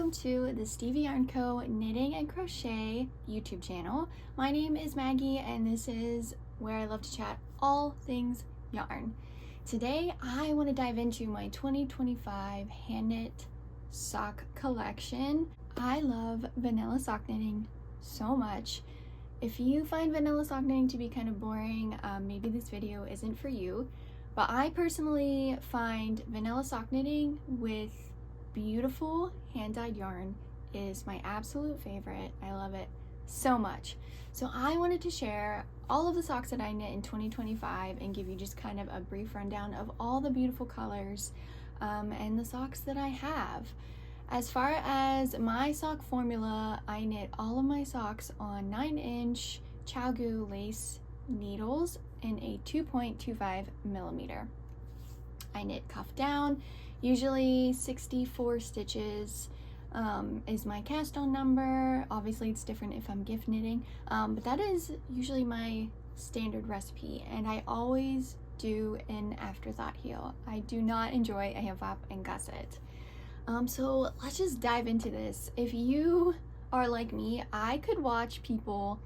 welcome to the Stevie Yarn Co. Knitting and Crochet YouTube channel. My name is Maggie and this is where I love to chat all things yarn. Today I want to dive into my 2025 hand knit sock collection. I love vanilla sock knitting so much. If you find vanilla sock knitting to be kind of boring, maybe this video isn't for you, but I personally find vanilla sock knitting with beautiful hand-dyed yarn is my absolute favorite. I love it so much. So I wanted to share all of the socks that I knit in 2025 and give you just kind of a brief rundown of all the beautiful colors and the socks that I have. As far as my sock formula, I knit all of my socks on 9-inch ChiaoGoo lace needles in a 2.25 millimeter. I knit cuff down. Usually 64 stitches is my cast on number. Obviously it's different if I'm gift knitting, but that is usually my standard recipe, and I always do an afterthought heel. I do not enjoy a hand flap and gusset. So let's just dive into this. If you are like me, I could watch people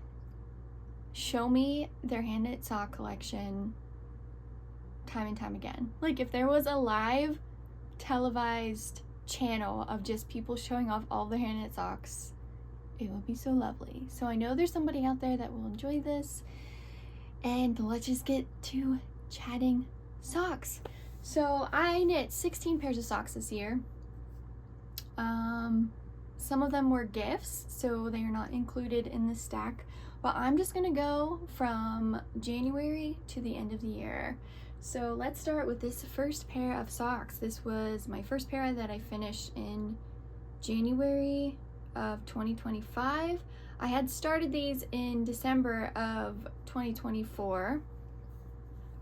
show me their hand knit sock collection time and time again. Like if there was a live televised channel of just people showing off all their hand knit socks, it would be so lovely. So I know there's somebody out there that will enjoy this, and let's just get to chatting socks. So I knit 16 pairs of socks this year. Some of them were gifts, so they are not included in the stack, but I'm just gonna go from January to the end of the year. So let's start with this first pair of socks. This was my first pair that I finished in January of 2025. I had started these in December of 2024,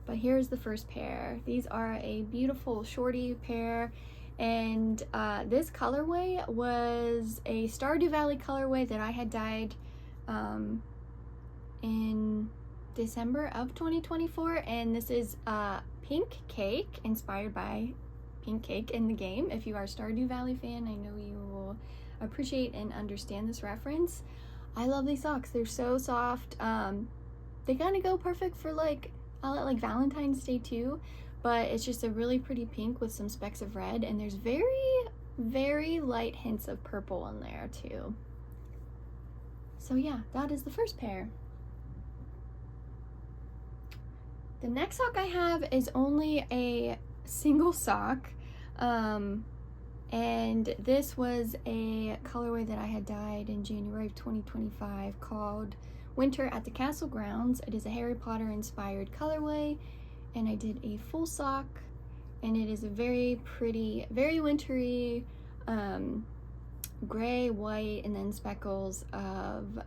but here's the first pair. These are a beautiful shorty pair, and this colorway was a Stardew Valley colorway that I had dyed in December of 2024, and this is Pink Cake, inspired by Pink Cake in the game. If you are a Stardew Valley fan, I know you will appreciate and understand this reference. I love these socks. They're so soft. They kind of go perfect for like Valentine's Day too, but it's just a really pretty pink with some specks of red, and there's very light hints of purple in there too. So yeah, that is the first pair. The next sock I have is only a single sock, and this was a colorway that I had dyed in January of 2025 called Winter at the Castle Grounds. It is a Harry Potter inspired colorway, and I did a full sock, and it is a very pretty, very wintry gray, white, and then speckles of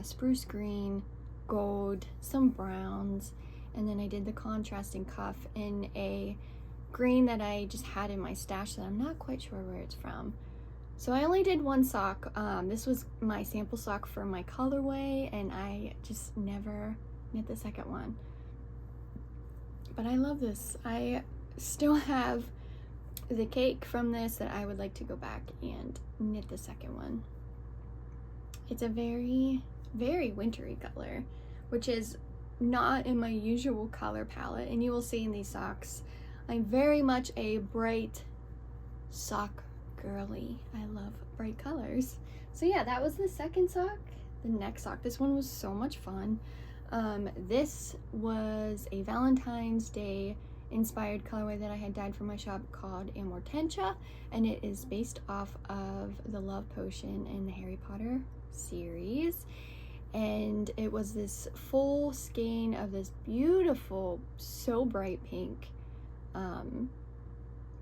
spruce green, gold, some browns, and then I did the contrasting cuff in a green that I just had in my stash that I'm not quite sure where it's from. So I only did one sock. This was my sample sock for my colorway, and I just never knit the second one. But I love this. I still have the cake from this that I would like to go back and knit the second one. It's a very wintry color, which is not in my usual color palette, and you will see in these socks I'm very much a bright sock girly. I love bright colors. So yeah, that was the second sock. The next sock, this one was so much fun. This was a Valentine's Day inspired colorway that I had dyed for my shop called Amortentia, and it is based off of the Love Potion in the Harry Potter series. And it was this full skein of this beautiful, so bright pink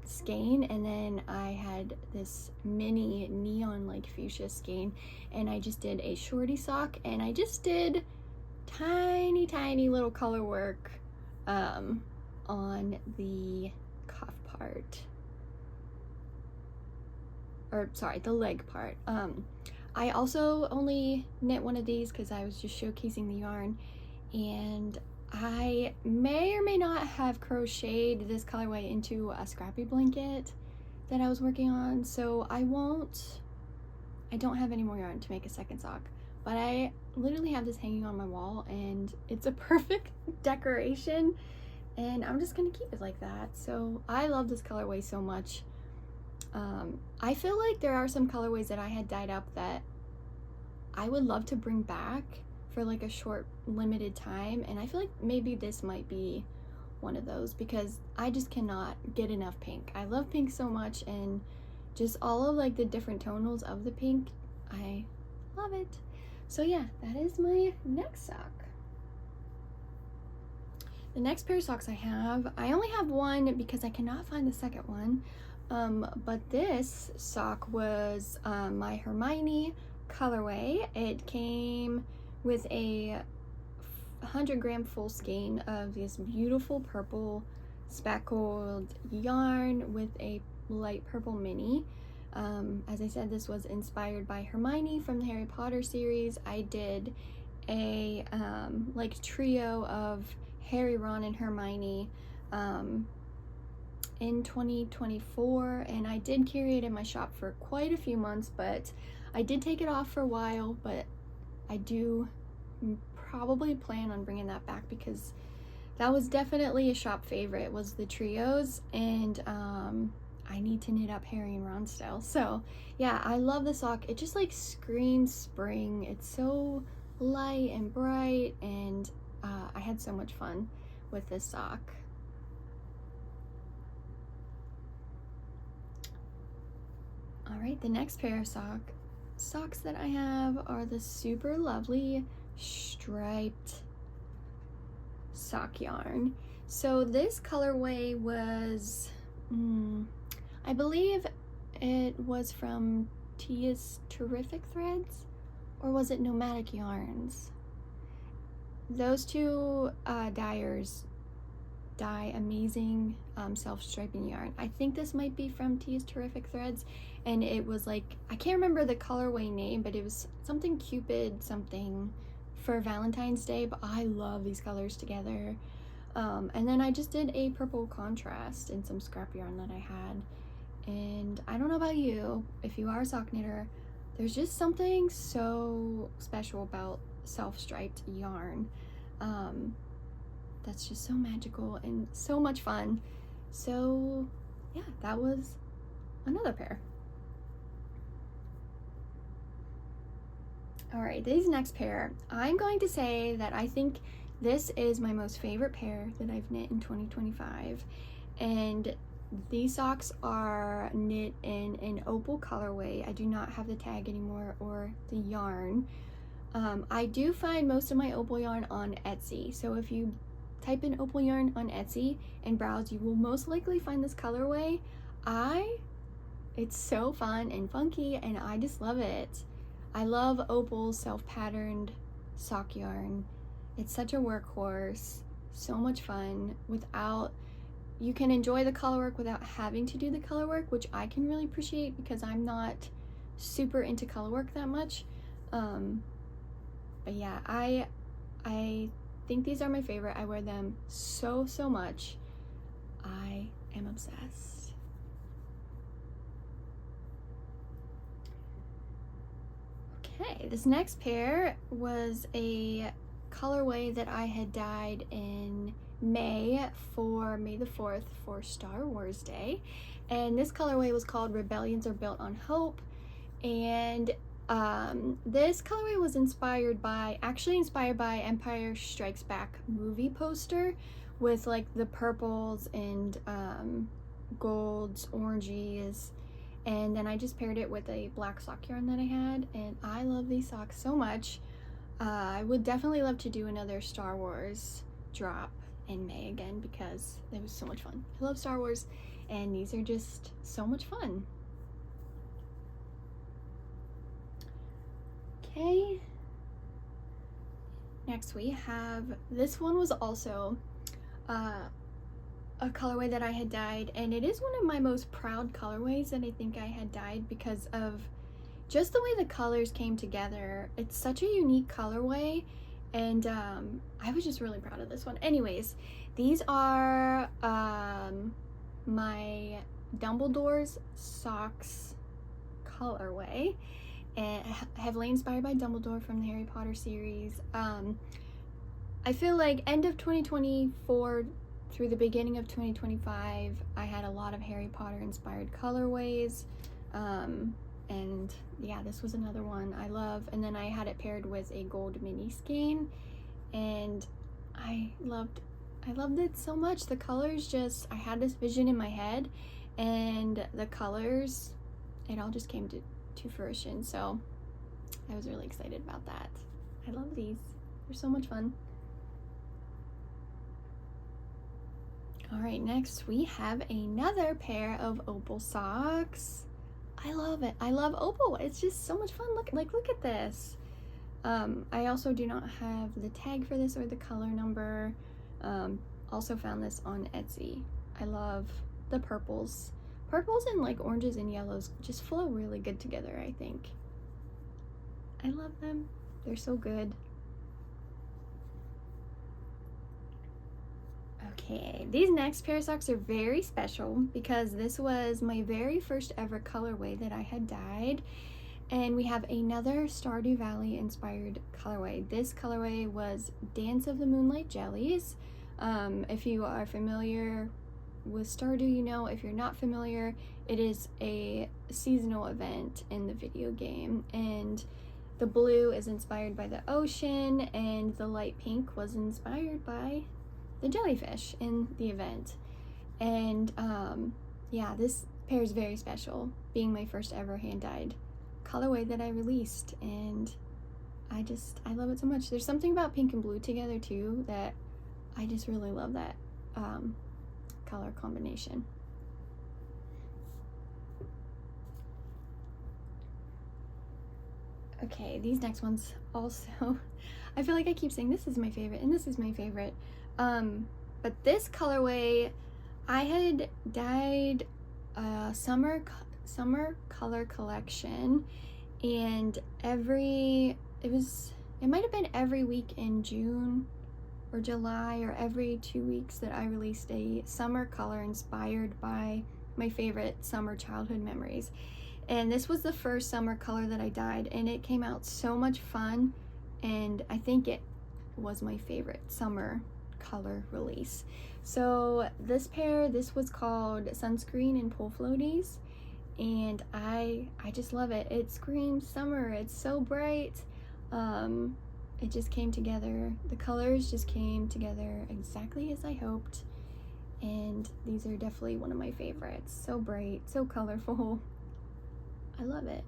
skein, and then I had this mini neon like fuchsia skein, and I just did a shorty sock, and I just did tiny little color work on the cuff part, or sorry, the leg part. I also only knit one of these because I was just showcasing the yarn, and I may or may not have crocheted this colorway into a scrappy blanket that I was working on, so I won't I don't have any more yarn to make a second sock, but I literally have this hanging on my wall and it's a perfect decoration, and I'm just gonna keep it like that. So I love this colorway so much. I feel like there are some colorways that I had dyed up that I would love to bring back for like a short limited time, and I feel like maybe this might be one of those because I just cannot get enough pink. I love pink so much, and just all of like the different tonals of the pink, I love it. So yeah, that is my next sock. The next pair of socks I only have one because I cannot find the second one. But this sock was my Hermione colorway. It came with a 100-gram full skein of this beautiful purple speckled yarn with a light purple mini. As I said, this was inspired by Hermione from the Harry Potter series. I did a like trio of Harry, Ron, and Hermione in 2024, and I did carry it in my shop for quite a few months, but I did take it off for a while. But I do probably plan on bringing that back because that was definitely a shop favorite, was the trios, and I need to knit up Harry and Ron still. So yeah, I love the sock. It just like screams spring. It's so light and bright, and I had so much fun with this sock. All right, the next pair of socks that I have are the super lovely striped sock yarn. So this colorway was, I believe it was from Tia's Terrific Threads, or was it Nomadic Yarns? Those two dyers dye amazing self-striping yarn. I think this might be from Tia's Terrific Threads, and it was like, I can't remember the colorway name, but it was something Cupid something for Valentine's Day, but I love these colors together. And then I just did a purple contrast in some scrap yarn that I had, and I don't know about you, if you are a sock knitter, there's just something so special about self-striped yarn. That's just so magical and so much fun. So yeah, that was another pair. All right, these next pair, I'm going to say that I think this is my most favorite pair that I've knit in 2025. And these socks are knit in an opal colorway. I do not have the tag anymore or the yarn. I do find most of my opal yarn on Etsy. So if you type in opal yarn on Etsy and browse, you will most likely find this colorway. It's so fun and funky, and I just love it. I love opal self-patterned sock yarn. It's such a workhorse, so much fun. You can enjoy the color work without having to do the color work, which I can really appreciate because I'm not super into color work that much. But yeah, I think these are my favorite. I wear them so much. I am obsessed. Okay, this next pair was a colorway that I had dyed in May for May the 4th for Star Wars Day, and this colorway was called Rebellions Are Built on Hope. And this colorway was inspired by Empire Strikes Back movie poster, with like the purples and golds, oranges, and then I just paired it with a black sock yarn that I had, and I love these socks so much. I would definitely love to do another Star Wars drop in May again because it was so much fun. I love Star Wars, and these are just so much fun. Okay, next we have, this one was also a colorway that I had dyed, and it is one of my most proud colorways that I think I had dyed because of just the way the colors came together. It's such a unique colorway, and I was just really proud of this one. Anyways, these are my Dumbledore's Socks colorway, and heavily inspired by Dumbledore from the Harry Potter series. I feel like end of 2024 through the beginning of 2025, I had a lot of Harry Potter inspired colorways. And yeah, this was another one I love. And then I had it paired with a gold mini skein, and I loved it so much. The colors just, I had this vision in my head, and the colors, it all just came to fruition. So I was really excited about that. I love these. They're so much fun. All right, next we have another pair of Opal socks. I love it. I love Opal. It's just so much fun. Look at this. I also do not have the tag for this or the color number. Also found this on Etsy. I love the purples. Purples and like oranges and yellows just flow really good together, I think. I love them. They're so good. Okay, these next pair of socks are very special because this was my very first ever colorway that I had dyed. And we have another Stardew Valley inspired colorway. This colorway was Dance of the Moonlight Jellies. If you are familiar with Stardew, you know. If you're not familiar, it is a seasonal event in the video game. And the blue is inspired by the ocean, and the light pink was inspired by the jellyfish in the event. And yeah, this pair is very special, being my first ever hand-dyed colorway that I released, and I love it so much. There's something about pink and blue together too that I just really love, that color combination. Okay, these next ones also, I feel like I keep saying this is my favorite and this is my favorite. But this colorway, I had dyed a summer color collection, and it might have been every week in June or July, or every 2 weeks, that I released a summer color inspired by my favorite summer childhood memories. And this was the first summer color that I dyed, and it came out so much fun, and I think it was my favorite summer color release. So this was called Sunscreen and Pool Floaties, and I just love it. It screams summer. It's so bright. It just came together. The colors just came together exactly as I hoped, and these are definitely one of my favorites. So bright, so colorful. I love it.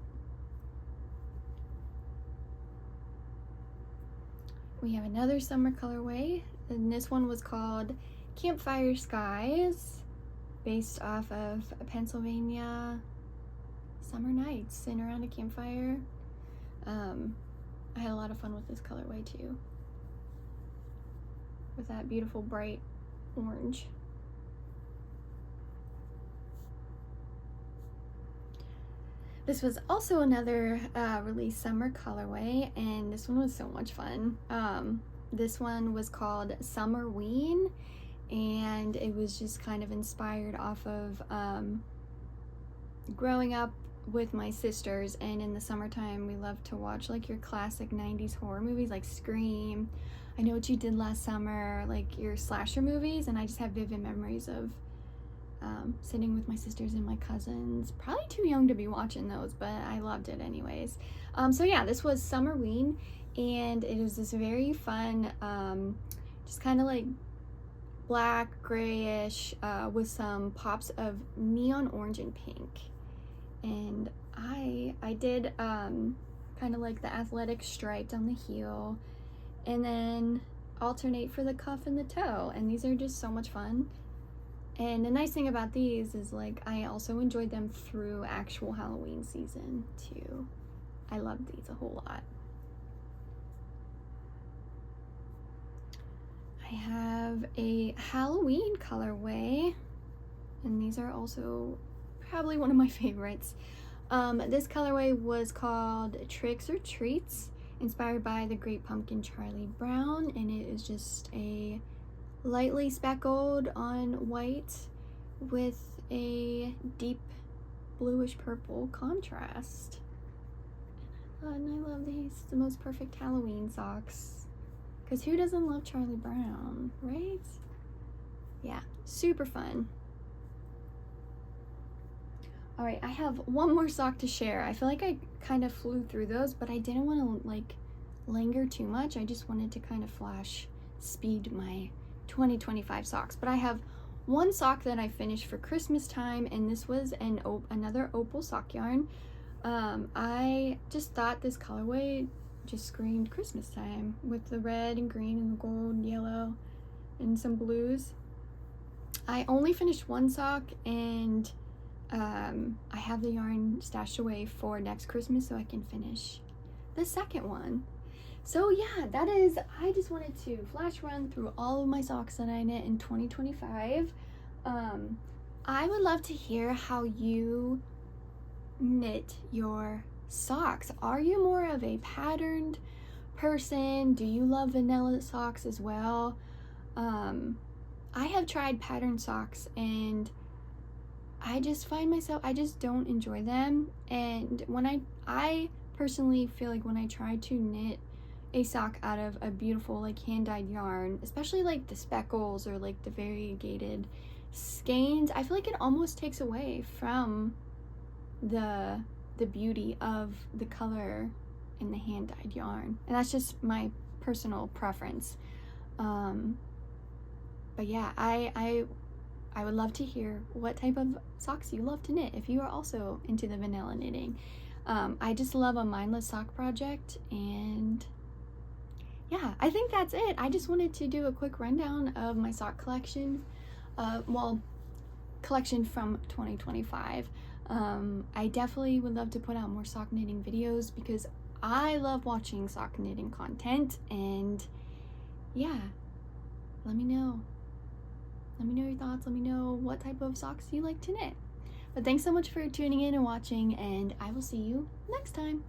We have another summer colorway, and this one was called Campfire Skies, based off of Pennsylvania summer nights sitting around a campfire. I had a lot of fun with this colorway too, with that beautiful bright orange. This was also another release summer colorway, and this one was so much fun. This one was called Summerween, and it was just kind of inspired off of growing up with my sisters, and in the summertime we love to watch like your classic 90s horror movies like Scream, I Know What You Did Last Summer, like your slasher movies, and I just have vivid memories of sitting with my sisters and my cousins. Probably too young to be watching those, but I loved it anyways. So yeah, this was Summerween, and it was this very fun, just kind of like black, grayish, with some pops of neon orange and pink. And I did kind of like the athletic stripe down the heel, and then alternate for the cuff and the toe, and these are just so much fun. And the nice thing about these is, like, I also enjoyed them through actual Halloween season too. I love these a whole lot. I have a Halloween colorway, and these are also probably one of my favorites. This colorway was called Tricks or Treats, inspired by the Great Pumpkin Charlie Brown, and it is just a lightly speckled on white with a deep bluish purple contrast. And I love these. It's the most perfect Halloween socks. Because who doesn't love Charlie Brown, right? Yeah, super fun. All right, I have one more sock to share. I feel like I kind of flew through those, but I didn't want to like linger too much. I just wanted to kind of flash speed my 2025 socks. But I have one sock that I finished for Christmas time, and this was another opal sock yarn. I just thought this colorway just screamed Christmas time with the red and green and the gold and yellow and some blues. I only finished one sock, and I have the yarn stashed away for next Christmas so I can finish the second one. So yeah, that is, I just wanted to flash run through all of my socks that I knit in 2025. I would love to hear how you knit your socks. Are you more of a patterned person? Do you love vanilla socks as well? I have tried patterned socks, and I just find myself, I just don't enjoy them. And when I personally feel like when I try to knit a sock out of a beautiful like hand-dyed yarn, especially like the speckles or like the variegated skeins, I feel like it almost takes away from the beauty of the color in the hand-dyed yarn. And that's just my personal preference. But yeah, I would love to hear what type of socks you love to knit if you are also into the vanilla knitting. I just love a mindless sock project, and yeah, I think that's it. I just wanted to do a quick rundown of my sock collection. Collection from 2025. I definitely would love to put out more sock knitting videos because I love watching sock knitting content, and yeah, let me know. Let me know your thoughts. Let me know what type of socks you like to knit. But thanks so much for tuning in and watching, and I will see you next time.